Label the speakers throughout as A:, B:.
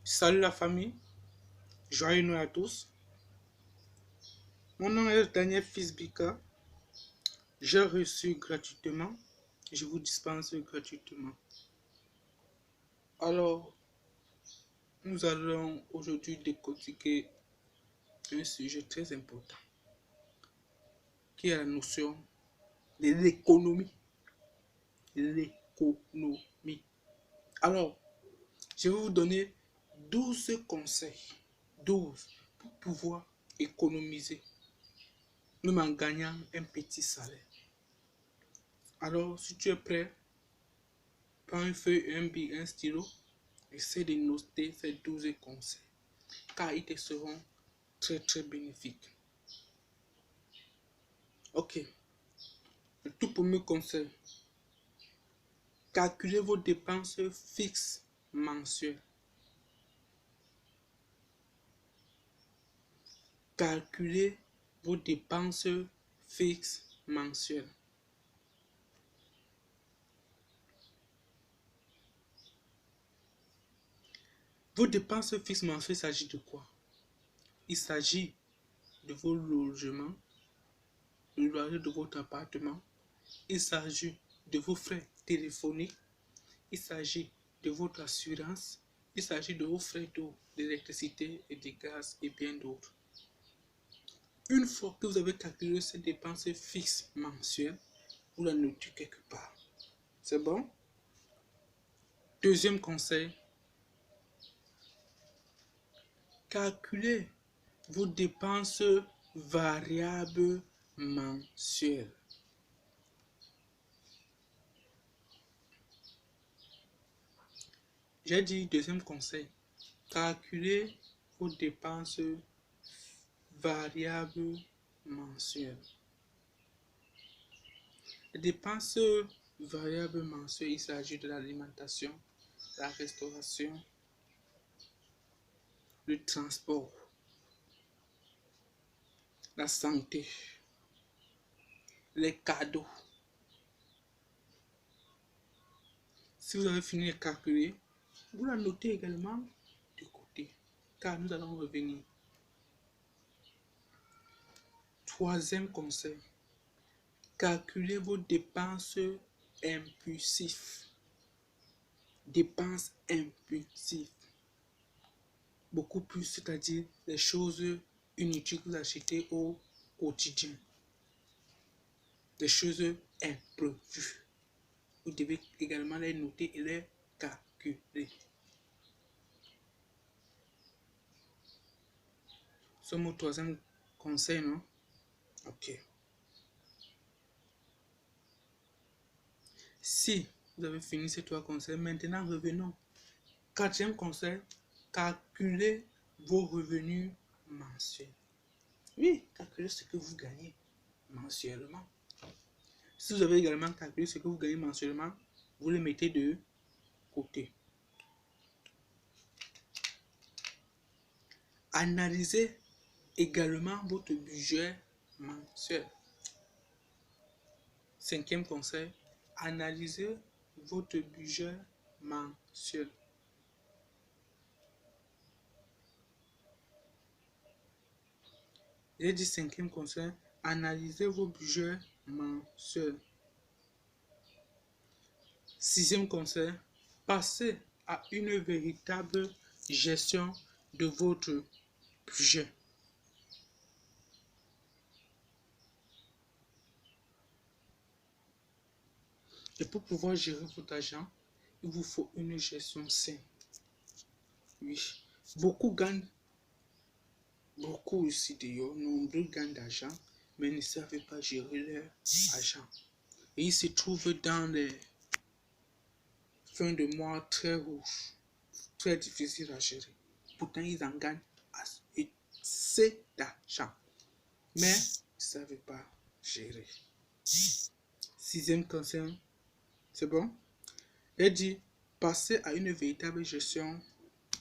A: Salut la famille, joyeux Noël à tous. Mon nom est Daniel Fisbika. J'ai reçu gratuitement. Je vous dispense gratuitement. Alors, nous allons aujourd'hui décortiquer un sujet très important qui est la notion de l'économie. L'économie. Alors, je vais vous donner 12 conseils. 12 pour pouvoir économiser, même en gagnant un petit salaire. Alors, si tu es prêt, prends une feuille, un stylo, essaie de noter ces 12 conseils, car ils te seront très bénéfiques. Ok, le tout premier conseil, calculez vos dépenses fixes mensuelles. Calculez vos dépenses fixes mensuelles. Vos dépenses fixes mensuelles, il s'agit de quoi? Il s'agit de vos logements, le loyer de votre appartement, il s'agit de vos frais téléphoniques, il s'agit de votre assurance, il s'agit de vos frais d'eau, d'électricité et de gaz et bien d'autres. Une fois que vous avez calculé ces dépenses fixes mensuelles, vous la notez quelque part. C'est bon? Deuxième conseil, calculez vos dépenses variables mensuelles. J'ai dit deuxième conseil, calculez vos dépenses variables mensuelles. Les dépenses variables mensuelles, il s'agit de l'alimentation, la restauration, le transport, la santé, les cadeaux. Si vous avez fini de calculer, vous la notez également de côté, car nous allons revenir. Troisième conseil, calculez vos dépenses impulsives. Dépenses impulsives. Beaucoup plus, c'est-à-dire les choses inutiles que vous achetez au quotidien. Des choses imprévues. Vous devez également les noter et les calculer. C'est mon troisième conseil, non? Ok. Si vous avez fini ces trois conseils, maintenant revenons. Quatrième conseil, calculez vos revenus mensuels. Oui, calculez ce que vous gagnez mensuellement. Si vous avez également calculé ce que vous gagnez mensuellement, vous le mettez de côté. Analysez également votre budget mensuel. Cinquième conseil, analysez votre budget mensuel. J'ai dit cinquième conseil, analysez vos budgets mensuels. Sixième conseil, passez à une véritable gestion de votre budget. Et pour pouvoir gérer votre argent, il vous faut une gestion saine. Oui, beaucoup gagnent, beaucoup ici d'ailleurs, nombreux gagnent d'argent, mais ne savent pas gérer leur argent. Et ils se trouvent dans les fins de mois très rouges, très difficiles à gérer. Pourtant, ils en gagnent assez d'argent, mais ils ne savent pas gérer. Sixième conseil, c'est bon? J'ai dit, passer à une véritable gestion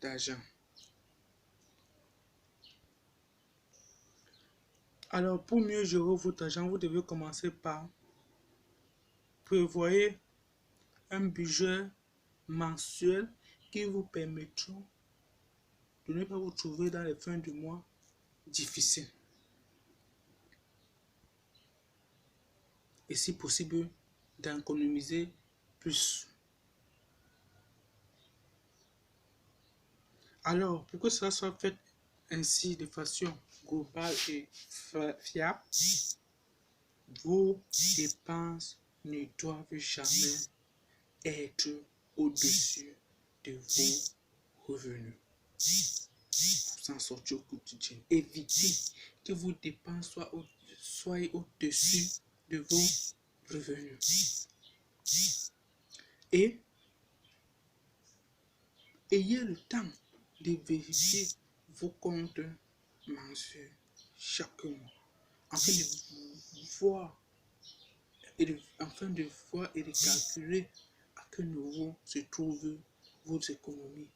A: d'argent. Alors, pour mieux gérer votre argent, vous devez commencer par prévoir un budget mensuel qui vous permettra de ne pas vous trouver dans les fins de mois difficiles. Et si possible, d'économiser plus. Alors, pour que cela soit fait ainsi de façon globale et fiable, vos dépenses ne doivent jamais être au-dessus de vos revenus. Pour s'en sortir au quotidien, évitez que vos dépenses soient au-dessus de vos revenus. Et ayez le temps de vérifier vos comptes mensuels chaque mois afin de voir et de calculer à quel niveau se trouvent vos économies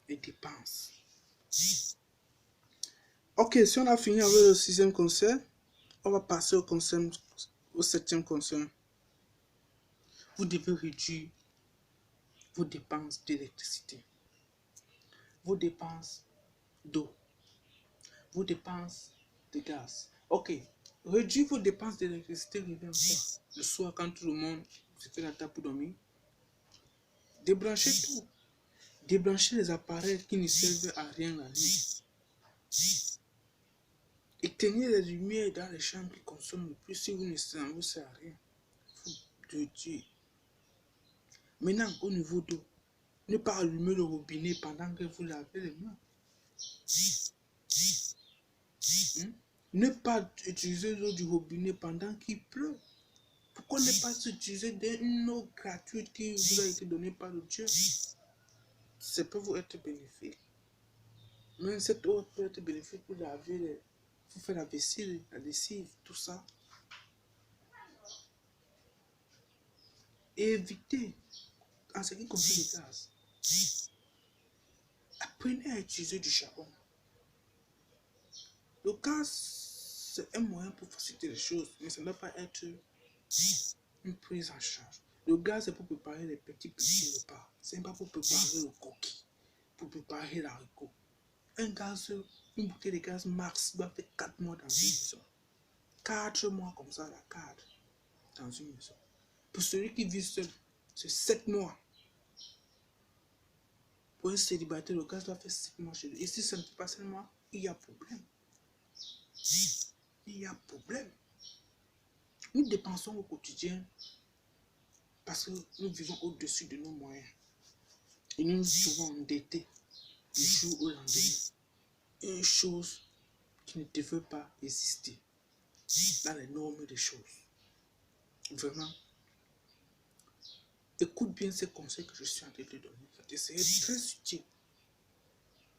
A: et dépenses. Ok, si on a fini avec le 6e conseil, on va passer au 7e conseil. Vous devez réduire vos dépenses d'électricité, vos dépenses d'eau, vos dépenses de gaz. Ok, réduire vos dépenses d'électricité revient quoi? Le soir, quand tout le monde se fait la table pour dormir, débranchez tout. Débranchez les appareils qui ne servent à rien la nuit. Éteignez les lumières dans les chambres qui consomment le plus si vous ne servez à rien. De Dieu. Maintenant, au niveau d'eau, ne pas allumer le robinet pendant que vous lavez les mains. Ne pas utiliser l'eau du robinet pendant qu'il pleut. Pourquoi ne pas utiliser une eau gratuite qui vous a été donnée par le Dieu? Ça peut vous être bénéfique. Même cette eau peut être bénéfique pour laver, pour faire la vaisselle, la lessive, tout ça. Et évitez, en ce qui concerne le gaz, apprenez à utiliser du charbon. Le gaz, c'est un moyen pour faciliter les choses, mais ça ne doit pas être une prise en charge. Le gaz, c'est pour préparer les petits repas. C'est pas pour préparer le coquille, pour préparer l'haricot. Une bouteille de gaz max doit faire 4 mois dans une maison. 4 mois comme ça, la 4 dans une maison. Pour celui qui vit seul, c'est 7 mois. Pour un célibataire, le gaz doit faire 7 mois chez lui. Et si ça ne fait pas 7 mois, il y a problème. Il y a problème. Nous dépensons au quotidien parce que nous vivons au-dessus de nos moyens. Et nous nous trouvons endettés du jour au lendemain. Une chose qui ne devait pas exister dans les normes des choses. Vraiment, écoute bien ces conseils que je suis en train de te donner. C'est très utile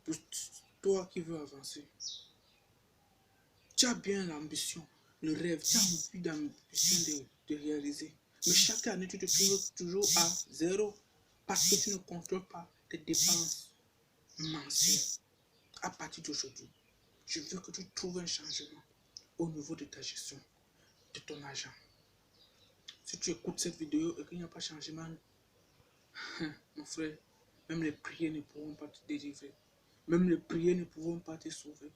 A: pour toi qui veux avancer. Tu as bien l'ambition, le rêve, tu as envie d'ambition de réaliser. Mais chaque année, tu te trouves toujours à zéro parce que tu ne contrôles pas tes dépenses mensuelles. À partir d'aujourd'hui, je veux que tu trouves un changement au niveau de ta gestion, de ton argent. Si tu écoutes cette vidéo et qu'il n'y a pas de changement, mon frère, même les prières ne pourront pas te délivrer. Même les prières ne pourront pas te sauver.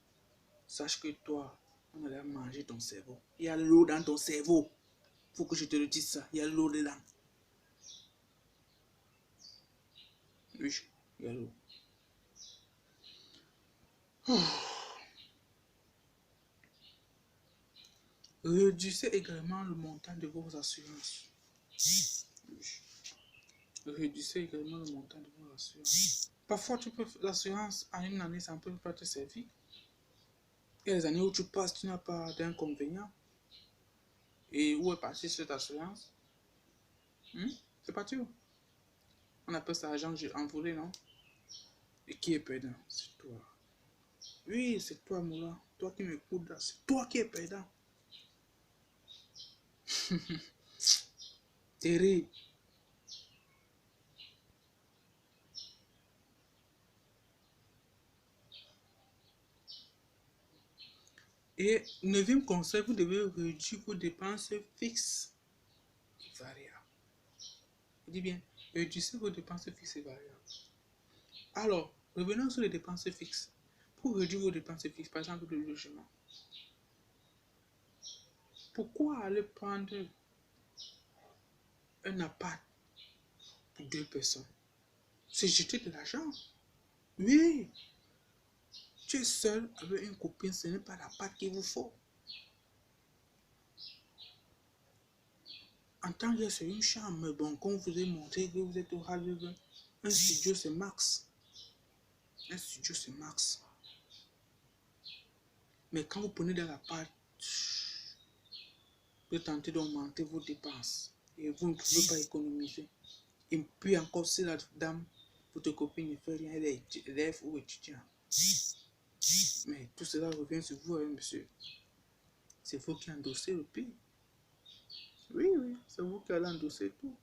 A: Sache que toi, on allait manger ton cerveau. Il y a l'eau dans ton cerveau. Faut que je te le dise ça. Il y a l'eau dedans. Oui, il y a l'eau. Réduisez également le montant de vos assurances. Oui. Réduisez également le montant de vos assurances. Parfois, l'assurance en une année, ça ne peut pas te servir. Il y a des années où tu passes, tu n'as pas d'inconvénient. Et où est partie cette assurance? C'est parti où? On appelle ça argent envolé, non? Et qui est perdant? C'est toi. Oui, c'est toi, Moula. Toi qui m'écoutes là, c'est toi qui es perdant. Terrible. Et 9e conseil, vous devez réduire vos dépenses fixes et variables. Je dis bien, réduisez vos dépenses fixes et variables. Alors, revenons sur les dépenses fixes. Pour réduire vos dépenses fixes, par exemple le logement. Pourquoi aller prendre un appart pour 2 personnes? C'est jeter de l'argent. Oui, tu es seul avec une copine, ce n'est pas l'appart qu'il vous faut. En tant que c'est une chambre, bon, quand vous avez montré que vous êtes au Harlem, un studio c'est max. Un studio c'est max. Mais quand vous prenez de l'appart, vous tentez d'augmenter vos dépenses et vous ne pouvez pas économiser. Et puis encore, si la dame, votre copine ne fait rien, elle est élève ou étudiant. Mais tout cela revient sur vous, hein, monsieur. C'est vous qui endossez le prix. Oui, oui, c'est vous qui allez endosser tout.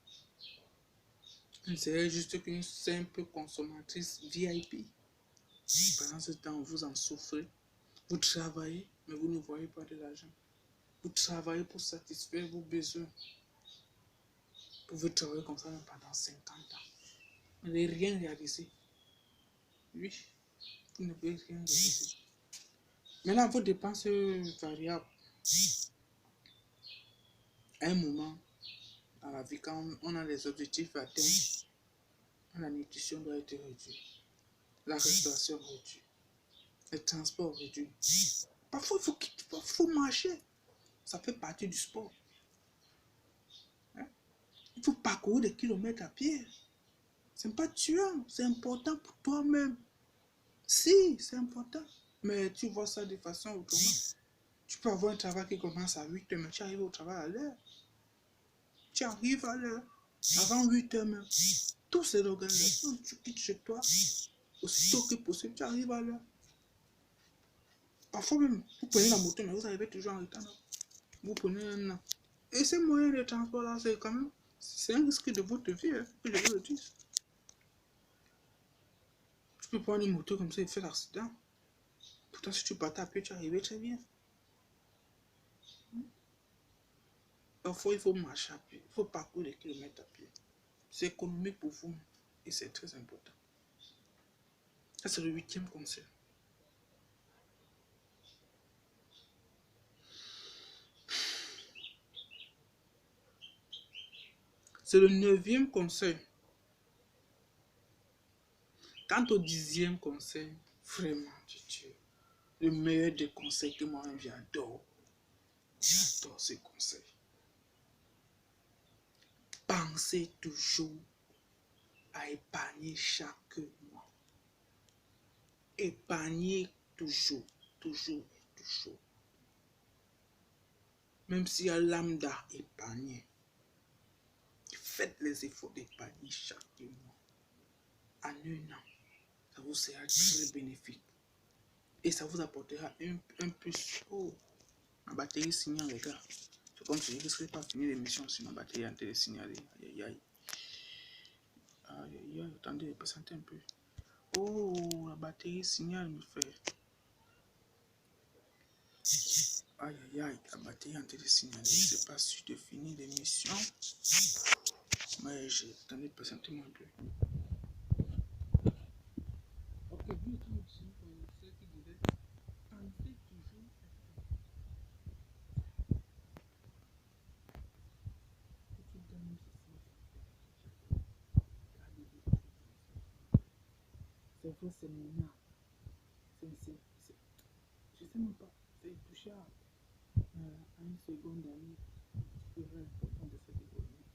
A: Elle serait juste qu'une simple consommatrice VIP. Pendant ce temps, vous en souffrez. Vous travaillez, mais vous ne voyez pas de l'argent. Vous travaillez pour satisfaire vos besoins. Vous pouvez travailler comme ça pendant 50 ans. Vous n'avez rien réalisé. Oui, vous ne pouvez rien réaliser. Maintenant, vos dépenses variables. À un moment, dans la vie, quand on a les objectifs atteints, la nutrition doit être réduite. La restauration réduite. Le transport réduit. Parfois, il faut marcher. Ça fait partie du sport. Hein? Il faut parcourir des kilomètres à pied. C'est pas tuant. C'est important pour toi-même. Si, c'est important. Mais tu vois ça de façon autrement. Tu peux avoir un travail qui commence à 8 h, mais tu arrives au travail à l'heure. Tu arrives à l'heure. Avant 8 h même. Tous ces organisations, tu quittes chez toi. Aussitôt que possible, tu arrives à l'heure. Parfois même, vous prenez la moto, mais vous arrivez toujours en retard. Vous prenez un an. Et ces moyens de transport-là, c'est quand même, c'est un risque de votre vie, hein, que je vous le dise. Tu peux prendre une moto comme ça et faire l'accident. Pourtant, si tu partais à pied, tu arrivais très bien. Parfois, il faut marcher à pied. Il faut parcourir des kilomètres à pied. C'est économique pour vous et c'est très important. Ça, c'est le 8e conseil. C'est le 9e conseil. Quant au 10e conseil, vraiment, Dieu, le meilleur des conseils que moi-même j'adore. J'adore ces conseils. Pensez toujours à épargner chaque mois. Épargnez toujours, toujours, toujours. Même s'il y a lambda, épargnez. Faites les efforts d'épargner chaque mois. En un an, ça vous sera très bénéfique. Et ça vous apportera un plus. Oh, ma batterie signale, les gars. C'est comme si je ne serais pas fini l'émission si ma batterie est en train de signaler. Aïe, aïe. Aïe, aïe, aïe. Attendez, patientez un peu. Oh, la batterie signale, me fait. Aïe, aïe, aïe. La batterie est en train de signaler. Je ne sais pas si je finis l'émission. Mais j'ai. Attendez, patientez-moi un peu. Ok, vu que nous sommes ceux qui disaient, pensez toujours. C'est vrai, c'est maintenant. Je sais même pas. C'est touchable. À une seconde d'année, c'est vrai important de cette économie.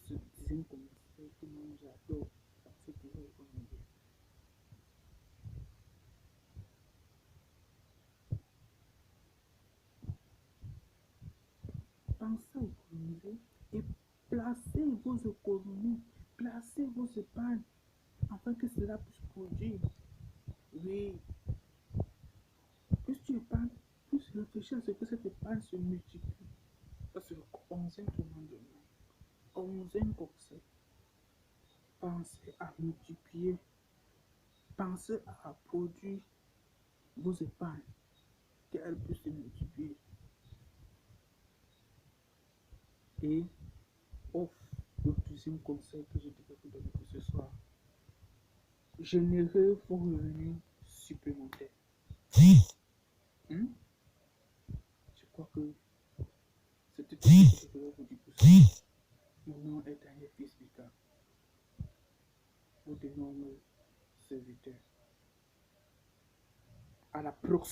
A: Ce 10e conseil que moi j'adore, c'est toujours économiser. Pensez à économiser et placez vos économies, placez vos épargnes afin que cela puisse produire. Oui, plus tu épargnes, plus réfléchis à ce que cette épargne se multiplie. Ça, c'est le 11e commandement. 11e conseil. Pensez à multiplier. Pensez à produire vos épargnes, qu'elles puissent se multiplier. Et offre le 12e conseil que je devais vous donner pour ce soir. Générez vos revenus supplémentaires. Hmm? Je crois que c'était tout ce que je voulais vous dire pour ça. Mon nom est Daniel Fils Bika, votre énorme serviteur. À la proximité.